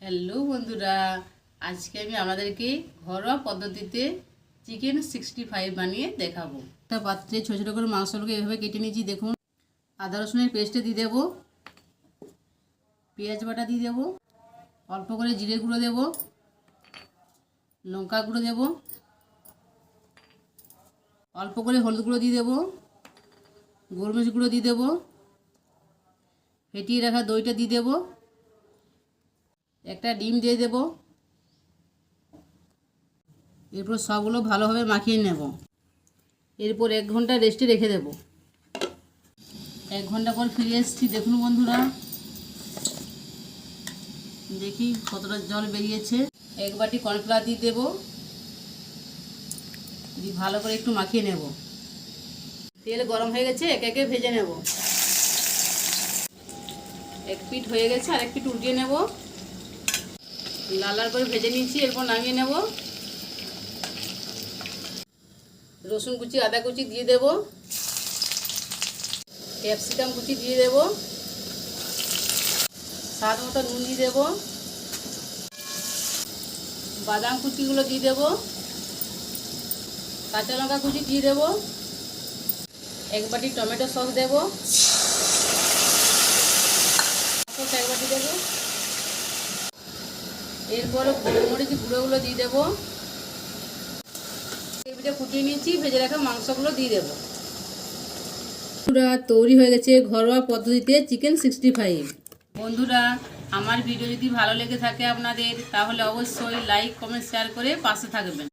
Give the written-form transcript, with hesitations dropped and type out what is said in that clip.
Hello বন্ধুরা, আজকে আমি আপনাদেরকে ঘরোয়া পদ্ধতিতে চিকেন 65 বানিয়ে দেখাবো। একটা পাত্রে ছোটো ছোটো করে মাংসগুলোকে এভাবে কেটে নিয়েছি। দেখুন, আদা রসুনের পেস্টে দিয়ে দেবো, পেঁয়াজ বাটা দিয়ে দেবো, অল্প করে জিরে গুঁড়ো দেবো, লঙ্কা গুঁড়ো দেবো, অল্প করে হলুদ গুঁড়ো দিয়ে দেবো, গোলমরিচ গুঁড়ো দিয়ে দেবো, ফেটিয়ে রাখা দইটা দিয়ে দেবো, একটা ডিম দিয়ে দেব। এরপর সবগুলো ভালোভাবে মাখিয়ে নেব। এরপর 1 ঘন্টা রেস্টে রেখে দেব। 1 ঘন্টা পর ফিরে এসেছি। দেখুন বন্ধুরা, দেখি কতটা জল বেরিয়েছে। 1 বাটি কর্নফ্লাওয়ার দিয়ে দেবো, দিয়ে ভালো করে একটু মাখিয়ে নেব। তেল গরম হয়ে গেছে, একে একে ভেজে নেব। এক পিঠ হয়ে গেছে, আরেক পিঠ উল্টিয়ে নেব। লাল লাল করে ভেজে নিয়েছি, এরপর নামিয়ে নেব। রসুন কুচি, আদা কুচি দিয়ে দেব, ক্যাপসিকাম কুচি দিয়ে দেব, স্বাদ মতো নুন দিয়ে দেব, বাদাম কুচিগুলো দিয়ে দেব, কাঁচা লঙ্কা কুচি দিয়ে দেব, 1 বাটি টমেটো সস দেব, 1 বাটি দেব। এরপর গোলমরিচ গুঁড়োগুলো দিয়ে দেবো। ফুটিয়ে নিয়েছি, ভেজে রাখা মাংসগুলো দিয়ে দেবো। তৈরি হয়ে গেছে ঘরোয়া পদ্ধতিতে চিকেন 65। বন্ধুরা, আমার ভিডিও যদি ভালো লেগে থাকে আপনাদের, তাহলে অবশ্যই লাইক, কমেন্ট, শেয়ার করে পাশে থাকবেন।